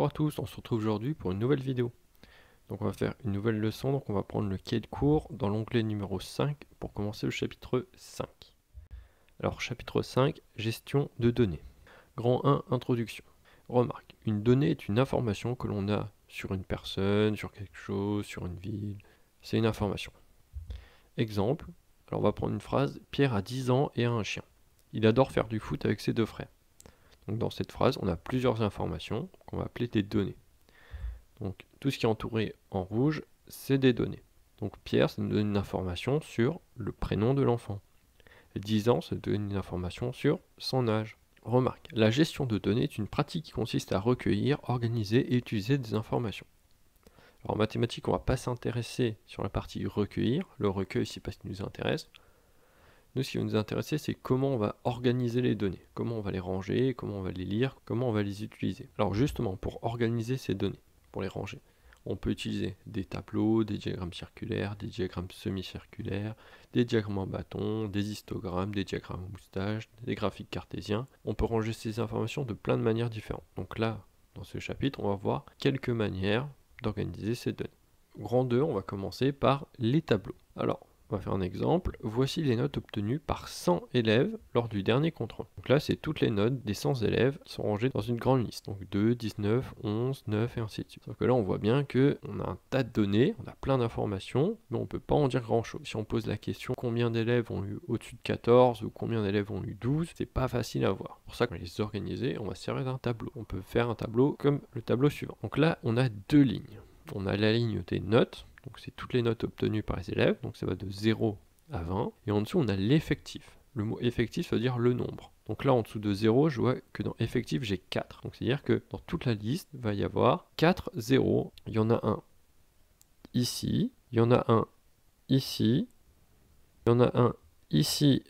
Bonjour à tous, on se retrouve aujourd'hui pour une nouvelle vidéo. Donc on va faire une nouvelle leçon, donc on va prendre le cahier de cours dans l'onglet numéro 5 pour commencer le chapitre 5. Alors chapitre 5, gestion de données. Grand 1, introduction. Remarque, une donnée est une information que l'on a sur une personne, sur quelque chose, sur une ville. C'est une information. Exemple, alors on va prendre une phrase, Pierre a 10 ans et a un chien. Il adore faire du foot avec ses deux frères. Donc dans cette phrase, on a plusieurs informations qu'on va appeler des données. Donc tout ce qui est entouré en rouge, c'est des données. Donc Pierre, ça nous donne une information sur le prénom de l'enfant. 10 ans, ça nous donne une information sur son âge. Remarque, la gestion de données est une pratique qui consiste à recueillir, organiser et utiliser des informations. Alors en mathématiques, on ne va pas s'intéresser sur la partie recueillir. Le recueil, c'est pas ce qui nous intéresse. Nous, ce qui va nous intéresser, c'est comment on va organiser les données, comment on va les ranger, comment on va les lire, comment on va les utiliser. Alors justement, pour organiser ces données, pour les ranger, on peut utiliser des tableaux, des diagrammes circulaires, des diagrammes semi-circulaires, des diagrammes en bâton, des histogrammes, des diagrammes moustaches, des graphiques cartésiens. On peut ranger ces informations de plein de manières différentes. Donc là, dans ce chapitre, on va voir quelques manières d'organiser ces données. Grand 2, on va commencer par les tableaux. Alors, on va faire un exemple. Voici les notes obtenues par 100 élèves lors du dernier contrôle. Donc là, c'est toutes les notes des 100 élèves qui sont rangées dans une grande liste. Donc 2, 19, 11, 9 et ainsi de suite. Sauf que là, on voit bien qu'on a un tas de données, on a plein d'informations, mais on ne peut pas en dire grand-chose. Si on pose la question combien d'élèves ont eu au-dessus de 14 ou combien d'élèves ont eu 12, c'est pas facile à voir. Pour ça qu'on va les organiser, on va se servir d'un tableau. On peut faire un tableau comme le tableau suivant. Donc là, on a deux lignes. On a la ligne des notes. Donc c'est toutes les notes obtenues par les élèves, donc ça va de 0 à 20. Et en dessous, on a l'effectif. Le mot effectif, ça veut dire le nombre. Donc là, en dessous de 0, je vois que dans effectif, j'ai 4. Donc c'est-à-dire que dans toute la liste, il va y avoir 4 zéros. Il y en a un ici, il y en a un ici, il y en a un ici,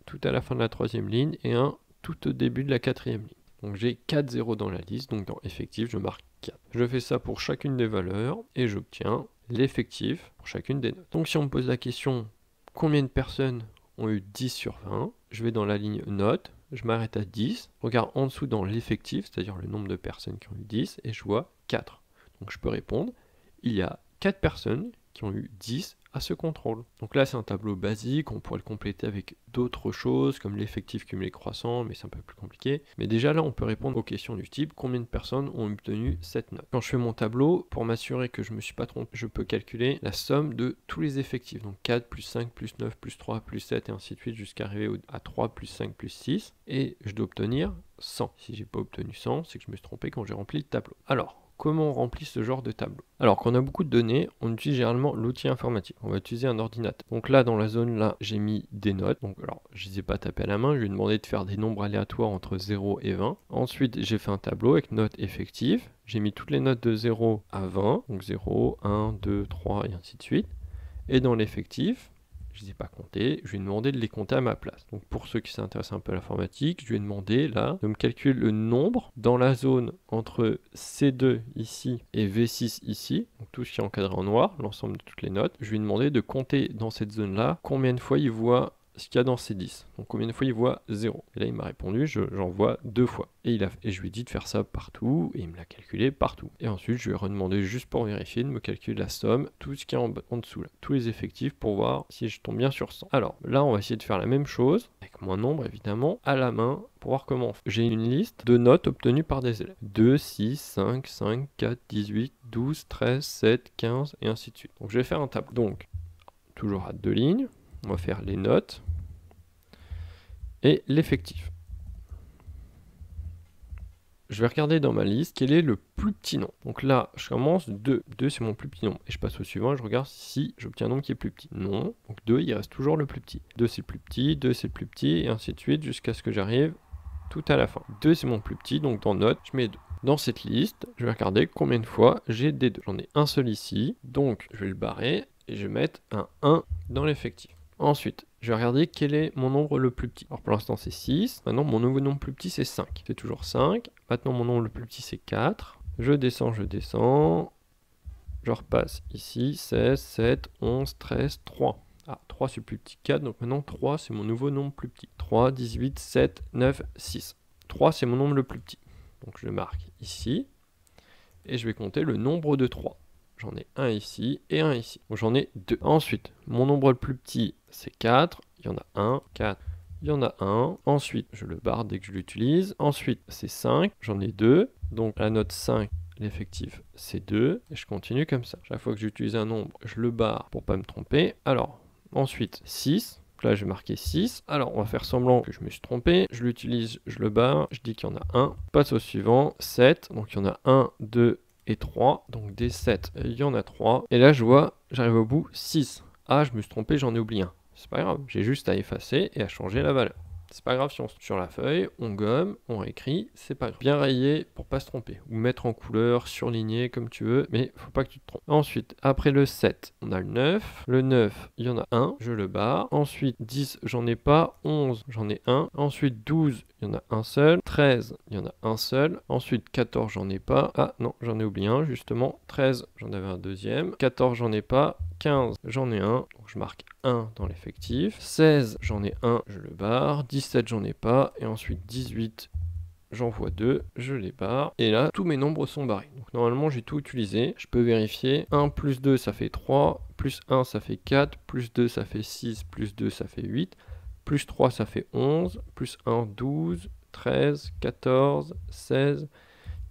tout à la fin de la troisième ligne, et un tout au début de la quatrième ligne. Donc j'ai 4 zéros dans la liste, donc dans effectif, je marque 4. Je fais ça pour chacune des valeurs, et j'obtiens l'effectif pour chacune des notes. Donc si on me pose la question combien de personnes ont eu 10 sur 20, je vais dans la ligne notes, je m'arrête à 10, regarde en dessous dans l'effectif, c'est-à-dire le nombre de personnes qui ont eu 10, et je vois 4. Donc je peux répondre, il y a 4 personnes qui ont eu 10 à ce contrôle. Donc là c'est un tableau basique, on pourrait le compléter avec d'autres choses comme l'effectif cumulé croissant, mais c'est un peu plus compliqué. Mais déjà là on peut répondre aux questions du type combien de personnes ont obtenu cette note. Quand je fais mon tableau, pour m'assurer que je ne me suis pas trompé, je peux calculer la somme de tous les effectifs. Donc 4 plus 5 plus 9 plus 3 plus 7 et ainsi de suite jusqu'à arriver à 3 plus 5 plus 6. Et je dois obtenir 100. Si j'ai pas obtenu 100, c'est que je me suis trompé quand j'ai rempli le tableau. Alors, comment on remplit ce genre de tableau? Alors, quand on a beaucoup de données, on utilise généralement l'outil informatique. On va utiliser un ordinateur. Donc là, dans la zone là, j'ai mis des notes. Donc alors, je ne les ai pas tapées à la main. Je lui ai demandé de faire des nombres aléatoires entre 0 et 20. Ensuite, j'ai fait un tableau avec notes effectives. J'ai mis toutes les notes de 0 à 20. Donc 0, 1, 2, 3 et ainsi de suite. Et dans l'effectif, je ne les ai pas comptés, je lui ai demandé de les compter à ma place. Donc pour ceux qui s'intéressent un peu à l'informatique, je lui ai demandé là de me calculer le nombre dans la zone entre C2 ici et V6 ici, donc tout ce qui est encadré en noir, l'ensemble de toutes les notes. Je lui ai demandé de compter dans cette zone là combien de fois il voit ce qu'il y a dans ces 10. Donc combien de fois il voit 0. Et là il m'a répondu, j'en vois 2 fois. Et je lui ai dit de faire ça partout, et il me l'a calculé partout. Et ensuite je lui ai redemandé juste pour vérifier de me calculer la somme, tout ce qui est en dessous là, tous les effectifs pour voir si je tombe bien sur 100. Alors là on va essayer de faire la même chose, avec moins de nombre évidemment, à la main, pour voir comment on fait. J'ai une liste de notes obtenues par des élèves. 2, 6, 5, 5, 4, 18, 12, 13, 7, 15 et ainsi de suite. Donc je vais faire un tableau. Donc, toujours à 2 lignes. On va faire les notes et l'effectif. Je vais regarder dans ma liste quel est le plus petit nombre. Donc là, je commence 2. 2, c'est mon plus petit nombre. Et je passe au suivant et je regarde si j'obtiens un nombre qui est plus petit. Non. Donc 2, il reste toujours le plus petit. 2, c'est le plus petit. 2, c'est le plus petit. Et ainsi de suite jusqu'à ce que j'arrive tout à la fin. 2, c'est mon plus petit. Donc dans notes, je mets 2. Dans cette liste, je vais regarder combien de fois j'ai des 2. J'en ai un seul ici. Donc je vais le barrer et je vais mettre un 1 dans l'effectif. Ensuite, je vais regarder quel est mon nombre le plus petit. Alors pour l'instant c'est 6. Maintenant mon nouveau nombre plus petit c'est 5. C'est toujours 5. Maintenant mon nombre le plus petit c'est 4. Je descends. Je repasse ici. 16, 7, 11, 13, 3. Ah, 3 c'est le plus petit 4. Donc maintenant 3 c'est mon nouveau nombre plus petit. 3, 18, 7, 9, 6. 3 c'est mon nombre le plus petit. Donc je le marque ici. et je vais compter le nombre de 3. J'en ai un ici et un ici. Donc j'en ai 2. Ensuite, mon nombre le plus petit, c'est 4. Il y en a 1, 4. Il y en a un. Ensuite, je le barre dès que je l'utilise. Ensuite, c'est 5. J'en ai 2. Donc la note 5, l'effectif, c'est 2. Et je continue comme ça. Chaque fois que j'utilise un nombre, je le barre pour pas me tromper. Alors, ensuite, 6. Là, je vais marquer 6. Alors, on va faire semblant que je me suis trompé. Je l'utilise, je le barre. Je dis qu'il y en a un. Passe au suivant. 7. Donc, il y en a 1, 2 et 3. Donc, des 7, il y en a 3. Et là, je vois, j'arrive au bout, 6. Ah, je me suis trompé, j'en ai oublié un. C'est pas grave, j'ai juste à effacer et à changer la valeur. C'est pas grave si on sur la feuille, on gomme, on réécrit, c'est pas grave. Bien rayer pour pas se tromper. Ou mettre en couleur, surligner comme tu veux, mais faut pas que tu te trompes. Ensuite, après le 7, on a le 9. Le 9, il y en a un, je le barre. Ensuite, 10, j'en ai pas. 11, j'en ai un. Ensuite, 12, il y en a un seul. 13, il y en a un seul. Ensuite, 14, j'en ai pas. Ah non, j'en ai oublié un, justement. 13, j'en avais un deuxième. 14, j'en ai pas. 15, j'en ai un, donc je marque 1 dans l'effectif. 16, j'en ai un, je le barre. 17, j'en ai pas. Et ensuite 18, j'en vois 2, je les barre. Et là, tous mes nombres sont barrés. Donc normalement, j'ai tout utilisé. Je peux vérifier. 1 plus 2, ça fait 3. Plus 1, ça fait 4. Plus 2, ça fait 6. Plus 2, ça fait 8. Plus 3, ça fait 11. Plus 1, 12. 13, 14, 16,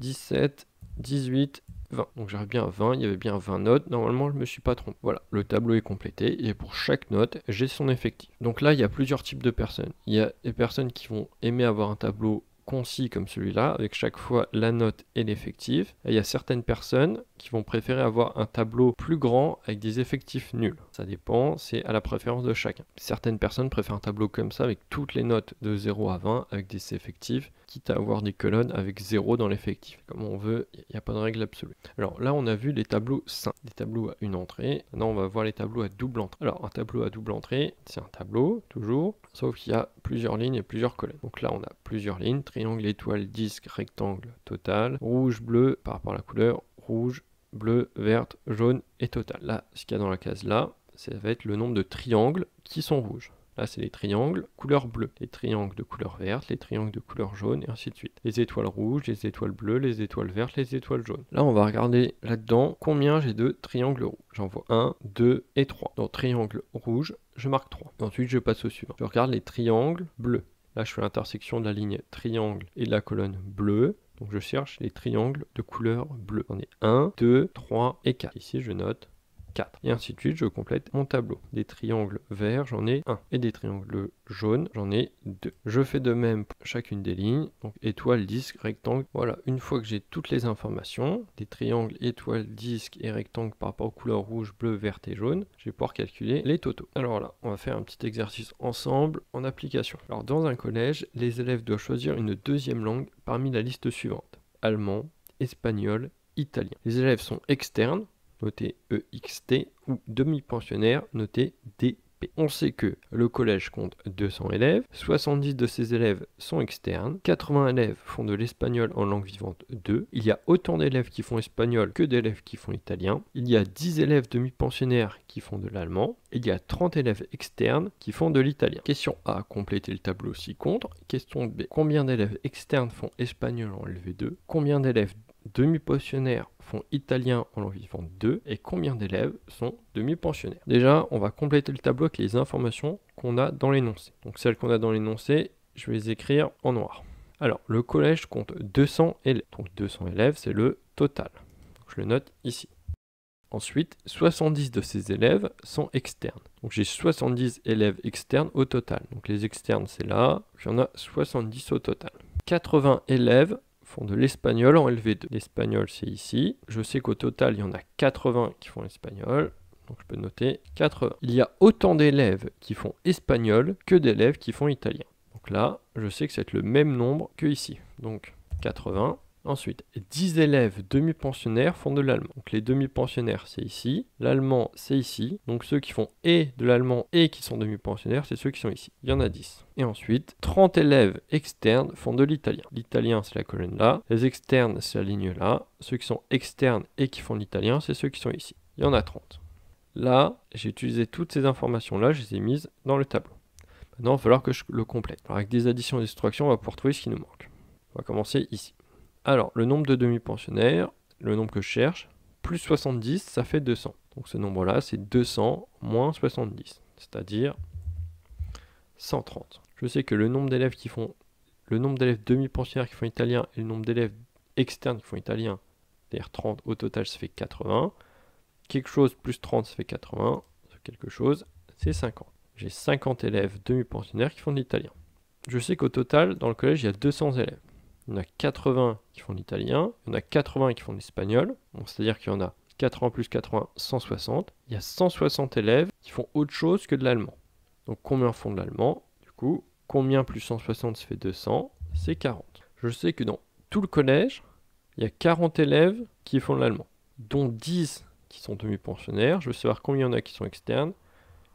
17, 18, 20. Donc j'arrive bien à 20, il y avait bien 20 notes. Normalement, je ne me suis pas trompé. Voilà, le tableau est complété et pour chaque note, j'ai son effectif. Donc là, il y a plusieurs types de personnes. Il y a des personnes qui vont aimer avoir un tableau concis comme celui-là, avec chaque fois la note et l'effectif. Et il y a certaines personnes qui vont préférer avoir un tableau plus grand avec des effectifs nuls. Ça dépend, c'est à la préférence de chacun. Certaines personnes préfèrent un tableau comme ça avec toutes les notes de 0 à 20 avec des effectifs, quitte à avoir des colonnes avec 0 dans l'effectif. Comme on veut, il n'y a pas de règle absolue. Alors là, on a vu les tableaux simples, des tableaux à une entrée. Maintenant, on va voir les tableaux à double entrée. Alors, un tableau à double entrée, c'est un tableau, toujours, sauf qu'il y a plusieurs lignes et plusieurs colonnes. Donc là, on a plusieurs lignes, triangle, étoile, disque, rectangle, total, rouge, bleu, par rapport à la couleur, rouge, bleu, verte, jaune et total. Là, ce qu'il y a dans la case là, ça va être le nombre de triangles qui sont rouges. Là, c'est les triangles couleur bleue, les triangles de couleur verte, les triangles de couleur jaune, et ainsi de suite. Les étoiles rouges, les étoiles bleues, les étoiles vertes, les étoiles jaunes. Là, on va regarder là-dedans combien j'ai de triangles rouges. J'en vois 1, 2 et 3. Dans triangle rouge, je marque 3. Ensuite, je passe au suivant. Je regarde les triangles bleus. Là, je fais l'intersection de la ligne triangle et de la colonne bleue. Donc, je cherche les triangles de couleur bleue. J'en ai 1, 2, 3 et 4. Ici, je note 4. Et ainsi de suite, je complète mon tableau. Des triangles verts, j'en ai 1. Et des triangles jaunes, j'en ai 2. Je fais de même pour chacune des lignes. Donc étoile, disque, rectangle. Voilà, une fois que j'ai toutes les informations, des triangles, étoiles, disque et rectangle par rapport aux couleurs rouge, bleu, verte et jaune, je vais pouvoir calculer les totaux. Alors là, on va faire un petit exercice ensemble en application. Alors dans un collège, les élèves doivent choisir une deuxième langue parmi la liste suivante. Allemand, espagnol, italien. Les élèves sont externes, noté EXT, ou demi-pensionnaire, noté DP. On sait que le collège compte 200 élèves, 70 de ces élèves sont externes, 80 élèves font de l'espagnol en langue vivante 2, il y a autant d'élèves qui font espagnol que d'élèves qui font italien, il y a 10 élèves demi-pensionnaires qui font de l'allemand, il y a 30 élèves externes qui font de l'italien. Question A, compléter le tableau ci contre. Question B, combien d'élèves externes font espagnol en LV2, combien d'élèves demi-pensionnaires font italien en langue vivante 2 et combien d'élèves sont demi-pensionnaires. Déjà, on va compléter le tableau avec les informations qu'on a dans l'énoncé. Donc celles qu'on a dans l'énoncé, je vais les écrire en noir. Alors, le collège compte 200 élèves. Donc 200 élèves, c'est le total. Donc, je le note ici. Ensuite, 70 de ces élèves sont externes. Donc j'ai 70 élèves externes au total. Donc les externes, c'est là. Il y en a 70 au total. 80 élèves font de l'espagnol en LV2. L'espagnol, c'est ici. Je sais qu'au total, il y en a 80 qui font l'espagnol. Donc je peux noter 80. Il y a autant d'élèves qui font espagnol que d'élèves qui font italien. Donc là, je sais que c'est le même nombre que ici. Donc 80. Ensuite, 10 élèves demi-pensionnaires font de l'allemand. Donc les demi-pensionnaires, c'est ici. L'allemand, c'est ici. Donc ceux qui font et de l'allemand et qui sont demi-pensionnaires, c'est ceux qui sont ici. Il y en a 10. Et ensuite, 30 élèves externes font de l'italien. L'italien, c'est la colonne là. Les externes, c'est la ligne là. Ceux qui sont externes et qui font l'italien, c'est ceux qui sont ici. Il y en a 30. Là, j'ai utilisé toutes ces informations-là, je les ai mises dans le tableau. Maintenant, il va falloir que je le complète. Alors, avec des additions et des soustractions, on va pouvoir trouver ce qui nous manque. On va commencer ici. Alors, le nombre de demi-pensionnaires, le nombre que je cherche, plus 70, ça fait 200. Donc ce nombre-là, c'est 200 moins 70, c'est-à-dire 130. Je sais que le nombre d'élèves demi-pensionnaires qui font italien et le nombre d'élèves externes qui font italien, c'est-à-dire 30 au total, ça fait 80. Quelque chose plus 30, ça fait 80. Quelque chose, c'est 50. J'ai 50 élèves demi-pensionnaires qui font de l'italien. Je sais qu'au total, dans le collège, il y a 200 élèves. Il y en a 80 qui font de l'italien, il y en a 80 qui font de l'espagnol, bon, c'est-à-dire qu'il y en a 80 plus 80, 160. Il y a 160 élèves qui font autre chose que de l'allemand. Donc combien font de l'allemand? Du coup, combien plus 160, ça fait 200, c'est 40. Je sais que dans tout le collège, il y a 40 élèves qui font de l'allemand, dont 10 qui sont demi-pensionnaires. Je veux savoir combien il y en a qui sont externes.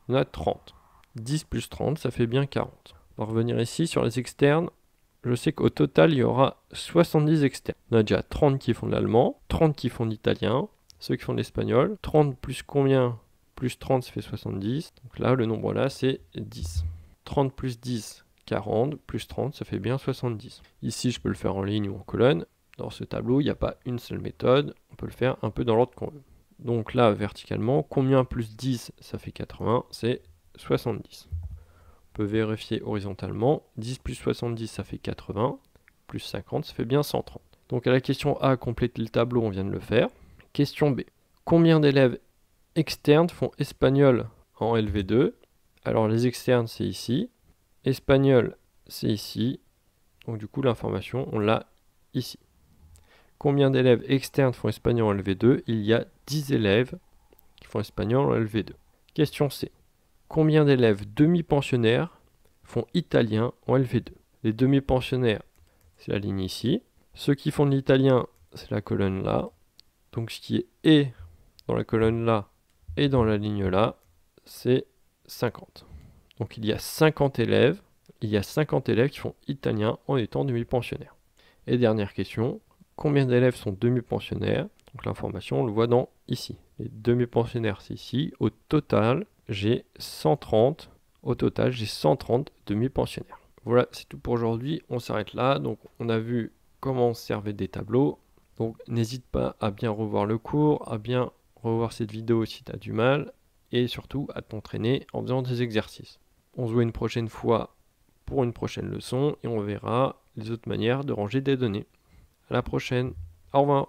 Il y en a 30. 10 plus 30, ça fait bien 40. On va revenir ici sur les externes. Je sais qu'au total, il y aura 70 externes. On a déjà 30 qui font de l'allemand, 30 qui font de l'italien, ceux qui font de l'espagnol. 30 plus combien? Plus 30, ça fait 70. Donc là, le nombre là, c'est 10. 30 plus 10, 40, plus 30, ça fait bien 70. Ici, je peux le faire en ligne ou en colonne. Dans ce tableau, il n'y a pas une seule méthode. On peut le faire un peu dans l'ordre qu'on veut. Donc là, verticalement, combien plus 10, ça fait 80, c'est 70. On peut vérifier horizontalement. 10 plus 70, ça fait 80. Plus 50, ça fait bien 130. Donc à la question A, compléter le tableau, on vient de le faire. Question B. Combien d'élèves externes font espagnol en LV2? Alors les externes, c'est ici. Espagnol, c'est ici. Donc du coup, l'information, on l'a ici. Combien d'élèves externes font espagnol en LV2? Il y a 10 élèves qui font espagnol en LV2. Question C. Combien d'élèves demi-pensionnaires font italien en LV2? Les demi-pensionnaires, c'est la ligne ici. Ceux qui font de l'italien, c'est la colonne là. Donc ce qui est dans la colonne là et dans la ligne là, c'est 50. Donc il y a 50 élèves. Il y a 50 élèves qui font italien en étant demi-pensionnaires. Et dernière question. Combien d'élèves sont demi-pensionnaires? Donc l'information, on le voit dans ici. Les demi-pensionnaires, c'est ici. Au total, j'ai 130. Au total, j'ai 130 demi-pensionnaires. Voilà, c'est tout pour aujourd'hui. On s'arrête là. Donc on a vu comment on servait des tableaux. Donc n'hésite pas à bien revoir le cours, à bien revoir cette vidéo si tu as du mal, et surtout à t'entraîner en faisant des exercices. On se voit une prochaine fois pour une prochaine leçon et on verra les autres manières de ranger des données. À la prochaine. Au revoir.